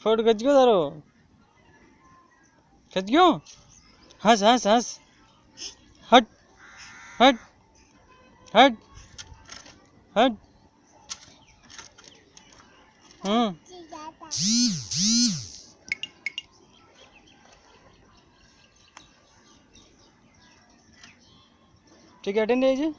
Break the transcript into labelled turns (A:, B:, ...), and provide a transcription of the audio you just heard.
A: Photo खिंच गयो तारो खिंच गयो हंस हंस हंस हट हट हट हट ठीक है अटेंड है जी।